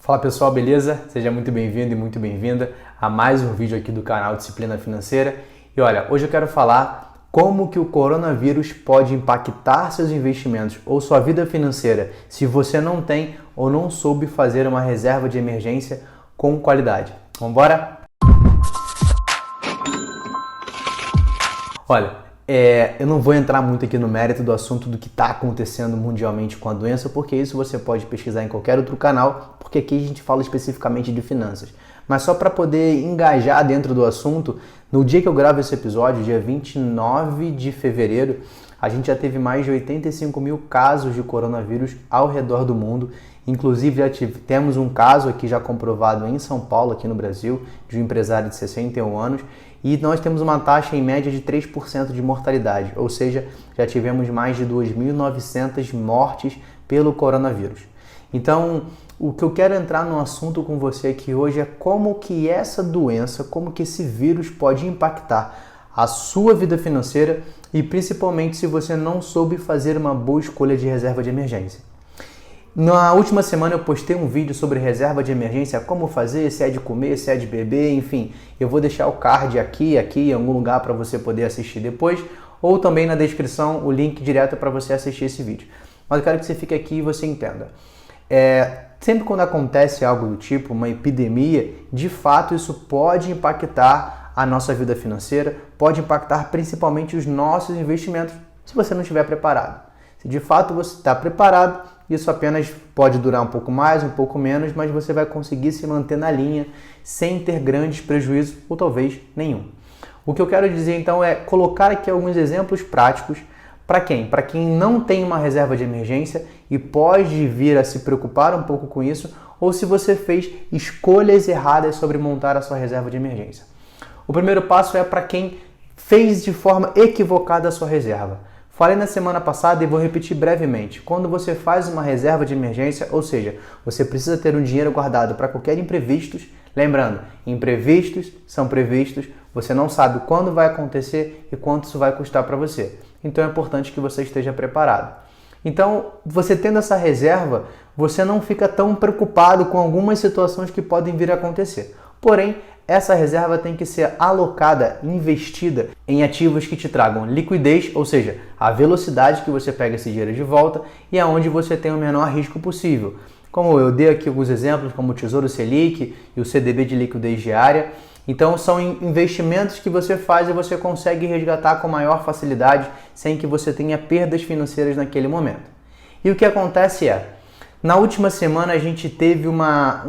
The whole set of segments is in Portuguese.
Fala pessoal, beleza? Seja muito bem-vindo e muito bem-vinda a mais um vídeo aqui do canal Disciplina Financeira. E olha, hoje eu quero falar como que o coronavírus pode impactar seus investimentos ou sua vida financeira se você não tem ou não soube fazer uma reserva de emergência com qualidade. Vamos embora? Olha, eu não vou entrar muito aqui no mérito do assunto do que está acontecendo mundialmente com a doença, porque isso você pode pesquisar em qualquer outro canal, porque aqui a gente fala especificamente de finanças. Mas só para poder engajar dentro do assunto, no dia que eu gravo esse episódio, dia 29 de fevereiro, a gente já teve mais de 85 mil casos de coronavírus ao redor do mundo. Inclusive, temos um caso aqui já comprovado em São Paulo, aqui no Brasil, de um empresário de 61 anos. E nós temos uma taxa em média de 3% de mortalidade, ou seja, já tivemos mais de 2.900 mortes pelo coronavírus. Então, o que eu quero entrar no assunto com você aqui hoje é como que essa doença, como que esse vírus pode impactar a sua vida financeira e principalmente se você não soube fazer uma boa escolha de reserva de emergência. Na última semana eu postei um vídeo sobre reserva de emergência, como fazer, se é de comer, se é de beber, enfim. Eu vou deixar o card aqui em algum lugar para você poder assistir depois, ou também na descrição o link direto para você assistir esse vídeo. Mas eu quero que você fique aqui e você entenda. Sempre quando acontece algo do tipo, uma epidemia, de fato isso pode impactar a nossa vida financeira, pode impactar principalmente os nossos investimentos, se você não estiver preparado. Se de fato você está preparado, isso apenas pode durar um pouco mais, um pouco menos, mas você vai conseguir se manter na linha sem ter grandes prejuízos ou talvez nenhum. O que eu quero dizer então é colocar aqui alguns exemplos práticos para quem? Para quem não tem uma reserva de emergência e pode vir a se preocupar um pouco com isso, ou se você fez escolhas erradas sobre montar a sua reserva de emergência. O primeiro passo é para quem fez de forma equivocada a sua reserva. Falei na semana passada e vou repetir brevemente. Quando você faz uma reserva de emergência, ou seja, você precisa ter um dinheiro guardado para qualquer imprevistos, lembrando, imprevistos são previstos, você não sabe quando vai acontecer e quanto isso vai custar para você. Então é importante que você esteja preparado. Então, você tendo essa reserva, você não fica tão preocupado com algumas situações que podem vir a acontecer. Porém, essa reserva tem que ser alocada, investida em ativos que te tragam liquidez, ou seja, a velocidade que você pega esse dinheiro de volta e aonde você tem o menor risco possível. Como eu dei aqui alguns exemplos, como o Tesouro Selic e o CDB de liquidez diária. Então são investimentos que você faz e você consegue resgatar com maior facilidade sem que você tenha perdas financeiras naquele momento. E o que acontece na última semana a gente teve uma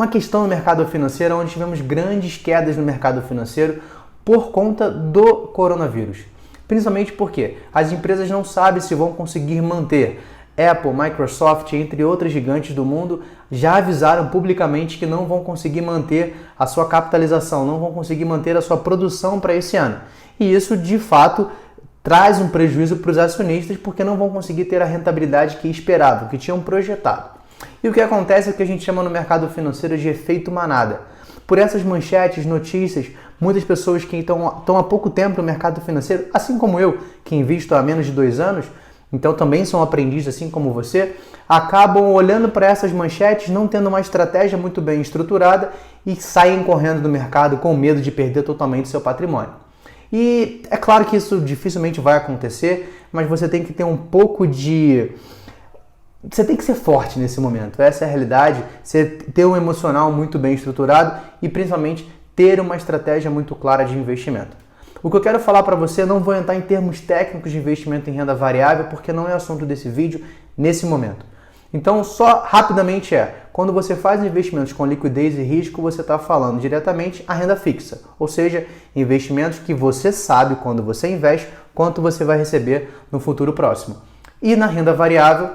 questão no mercado financeiro onde tivemos grandes quedas no mercado financeiro por conta do coronavírus. Principalmente porque as empresas não sabem se vão conseguir manter. Apple, Microsoft, entre outros gigantes do mundo, já avisaram publicamente que não vão conseguir manter a sua capitalização, não vão conseguir manter a sua produção para esse ano. E isso, de fato, traz um prejuízo para os acionistas porque não vão conseguir ter a rentabilidade que esperavam, que tinham projetado. E o que acontece é o que a gente chama no mercado financeiro de efeito manada. Por essas manchetes, notícias, muitas pessoas que estão há pouco tempo no mercado financeiro, assim como eu, que invisto há menos de 2 anos, então também são aprendizes assim como você, acabam olhando para essas manchetes, não tendo uma estratégia muito bem estruturada e saem correndo do mercado com medo de perder totalmente seu patrimônio. E é claro que isso dificilmente vai acontecer, mas você tem que ter um pouco de... Você tem que ser forte nesse momento, essa é a realidade, você ter um emocional muito bem estruturado e principalmente ter uma estratégia muito clara de investimento. O que eu quero falar para você, não vou entrar em termos técnicos de investimento em renda variável, porque não é assunto desse vídeo nesse momento. Então, só rapidamente quando você faz investimentos com liquidez e risco, você está falando diretamente a renda fixa, ou seja, investimentos que você sabe quando você investe, quanto você vai receber no futuro próximo. E na renda variável,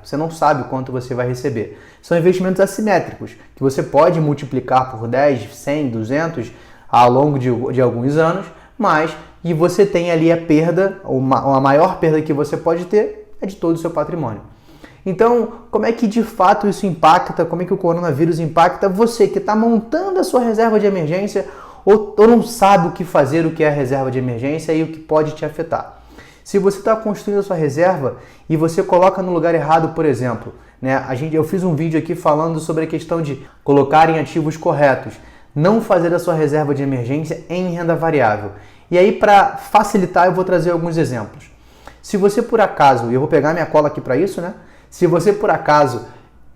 você não sabe quanto você vai receber. São investimentos assimétricos, que você pode multiplicar por 10, 100, 200 ao longo de alguns anos, mas e você tem ali a perda, a maior perda que você pode ter é de todo o seu patrimônio. Então, como é que de fato isso impacta, como é que o coronavírus impacta você que está montando a sua reserva de emergência ou não sabe o que fazer, o que é a reserva de emergência e o que pode te afetar? Se você está construindo a sua reserva e você coloca no lugar errado, por exemplo, né? Eu fiz um vídeo aqui falando sobre a questão de colocar em ativos corretos, não fazer a sua reserva de emergência em renda variável. E aí, para facilitar, eu vou trazer alguns exemplos. Se você por acaso, e eu vou pegar minha cola aqui para isso, né? Se você por acaso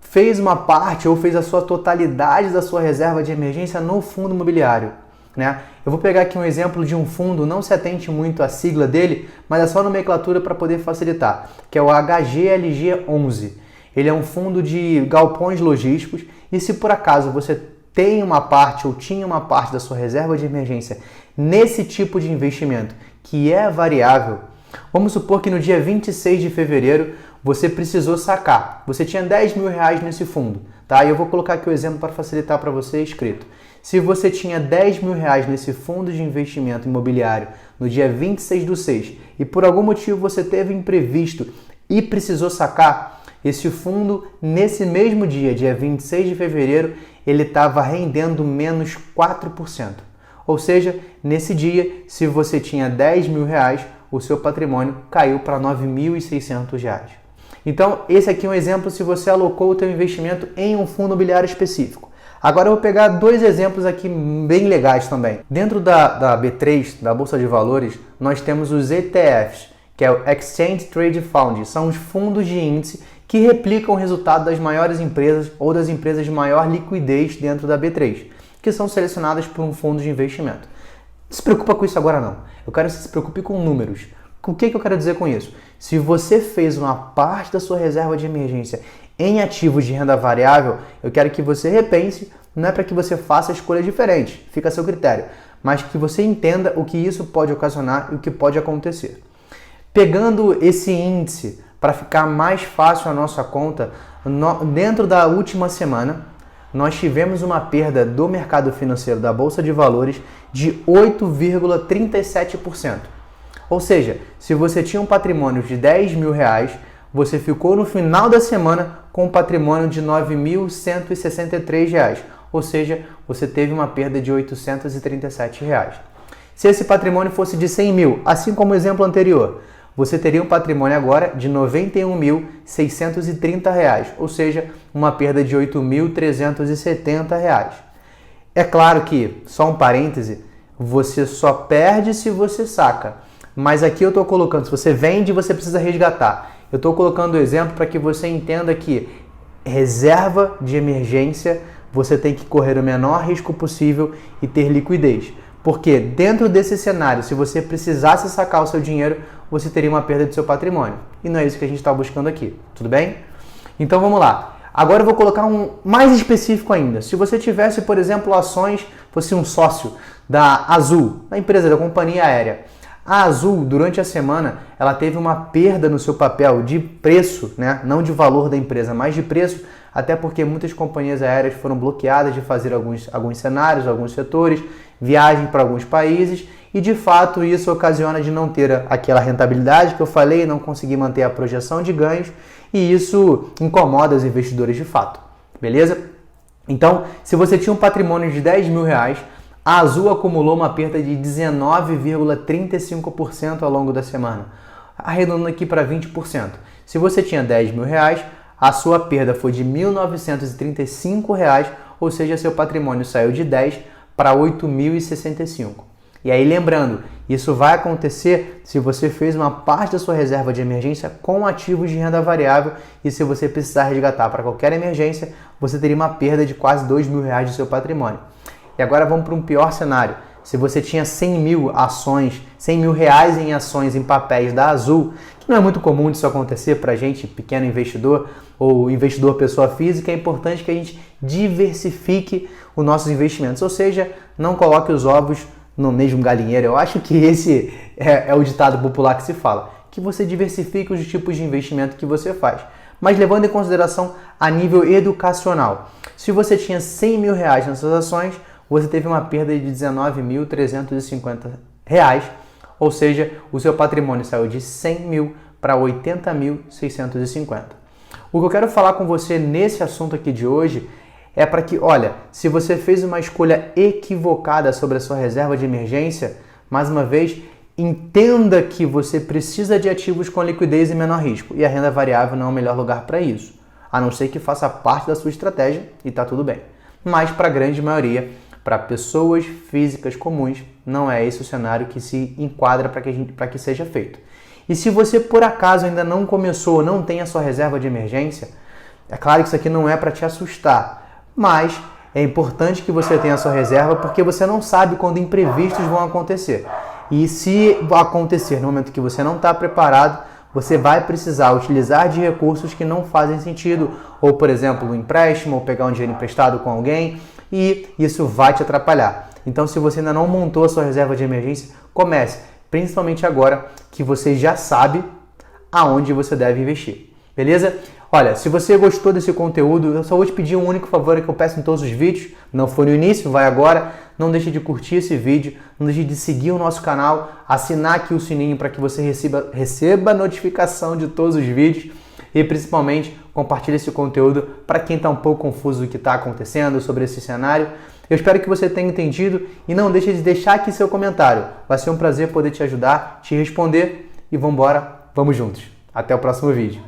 fez uma parte ou fez a sua totalidade da sua reserva de emergência no fundo imobiliário, né? Eu vou pegar aqui um exemplo de um fundo, não se atente muito à sigla dele, mas é só nomenclatura para poder facilitar, que é o HGLG11. Ele é um fundo de galpões logísticos e se por acaso você tem uma parte ou tinha uma parte da sua reserva de emergência nesse tipo de investimento que é variável, vamos supor que no dia 26 de fevereiro você precisou sacar. Você tinha 10 mil reais nesse fundo, tá? E eu vou colocar aqui o exemplo para facilitar para você escrito. Se você tinha 10 mil reais nesse fundo de investimento imobiliário no dia 26/6 e por algum motivo você teve imprevisto e precisou sacar, esse fundo nesse mesmo dia, dia 26 de fevereiro, ele estava rendendo menos 4%. Ou seja, nesse dia, se você tinha 10 mil reais, o seu patrimônio caiu para 9.600 reais. Então, esse aqui é um exemplo se você alocou o seu investimento em um fundo imobiliário específico. Agora eu vou pegar dois exemplos aqui bem legais também. Dentro da B3, da Bolsa de Valores, nós temos os ETFs, que é o Exchange Trade Fund. São os fundos de índice que replicam o resultado das maiores empresas ou das empresas de maior liquidez dentro da B3, que são selecionadas por um fundo de investimento. Não se preocupa com isso agora não. Eu quero que você se preocupe com números. O que eu quero dizer com isso? Se você fez uma parte da sua reserva de emergência em ativos de renda variável, eu quero que você repense, não é para que você faça escolhas diferentes, fica a seu critério, mas que você entenda o que isso pode ocasionar e o que pode acontecer. Pegando esse índice para ficar mais fácil a nossa conta, dentro da última semana, nós tivemos uma perda do mercado financeiro da Bolsa de Valores de 8,37%. Ou seja, se você tinha um patrimônio de 10 mil reais, você ficou no final da semana com um patrimônio de 9.163 reais. Ou seja, você teve uma perda de 837 reais. Se esse patrimônio fosse de 100 mil, assim como o exemplo anterior, você teria um patrimônio agora de 91.630 reais, ou seja, uma perda de 8.370 reais. É claro que, só um parêntese, você só perde se você saca. Mas aqui eu estou colocando, se você vende, você precisa resgatar. Eu estou colocando o exemplo para que você entenda que reserva de emergência, você tem que correr o menor risco possível e ter liquidez. Porque dentro desse cenário, se você precisasse sacar o seu dinheiro, você teria uma perda do seu patrimônio. E não é isso que a gente está buscando aqui, tudo bem? Então vamos lá. Agora eu vou colocar um mais específico ainda. Se você tivesse, por exemplo, ações, fosse um sócio da Azul, da empresa da companhia aérea. A Azul, durante a semana, ela teve uma perda no seu papel de preço, né? Não de valor da empresa, mas de preço, até porque muitas companhias aéreas foram bloqueadas de fazer alguns cenários, alguns setores, viagem para alguns países, e de fato isso ocasiona de não ter aquela rentabilidade que eu falei, não conseguir manter a projeção de ganhos, e isso incomoda os investidores de fato, beleza? Então, se você tinha um patrimônio de 10 mil reais, a Azul acumulou uma perda de 19,35% ao longo da semana, arredondando aqui para 20%. Se você tinha 10 mil reais, a sua perda foi de R$ 1.935, ou seja, seu patrimônio saiu de 10 para 8.065. E aí lembrando, isso vai acontecer se você fez uma parte da sua reserva de emergência com ativos de renda variável e se você precisar resgatar para qualquer emergência, você teria uma perda de quase 2 mil reais do seu patrimônio. E agora vamos para um pior cenário. Se você tinha 100 mil reais em ações em papéis da Azul, que não é muito comum disso acontecer para a gente, pequeno investidor ou investidor pessoa física, é importante que a gente diversifique os nossos investimentos, ou seja, não coloque os ovos no mesmo galinheiro. Eu acho que esse é o ditado popular que se fala, que você diversifique os tipos de investimento que você faz. Mas levando em consideração a nível educacional, se você tinha 100 mil reais nessas ações, você teve uma perda de R$ 19.350, ou seja, o seu patrimônio saiu de 100 mil para 80.650. O que eu quero falar com você nesse assunto aqui de hoje é para que, olha, se você fez uma escolha equivocada sobre a sua reserva de emergência, mais uma vez, entenda que você precisa de ativos com liquidez e menor risco, e a renda variável não é o melhor lugar para isso. a não ser que faça parte da sua estratégia e está tudo bem. Mas para a grande maioria, para pessoas físicas comuns, não é esse o cenário que se enquadra para que seja feito. E se você por acaso ainda não começou, não tem a sua reserva de emergência, é claro que isso aqui não é para te assustar, mas é importante que você tenha a sua reserva porque você não sabe quando imprevistos vão acontecer. E se acontecer no momento que você não está preparado, você vai precisar utilizar de recursos que não fazem sentido, ou por exemplo, um empréstimo, ou pegar um dinheiro emprestado com alguém, e isso vai te atrapalhar. Então, se você ainda não montou a sua reserva de emergência, comece, principalmente agora que você já sabe aonde você deve investir. Beleza? Olha, se você gostou desse conteúdo, eu só vou te pedir um único favor que eu peço em todos os vídeos. Não foi no início, vai agora. Não deixe de curtir esse vídeo, não deixe de seguir o nosso canal, assinar aqui o sininho para que você receba notificação de todos os vídeos e principalmente compartilhe esse conteúdo para quem está um pouco confuso do que está acontecendo sobre esse cenário. Eu espero que você tenha entendido e não deixe de deixar aqui seu comentário. Vai ser um prazer poder te ajudar, te responder e vamos juntos. Até o próximo vídeo.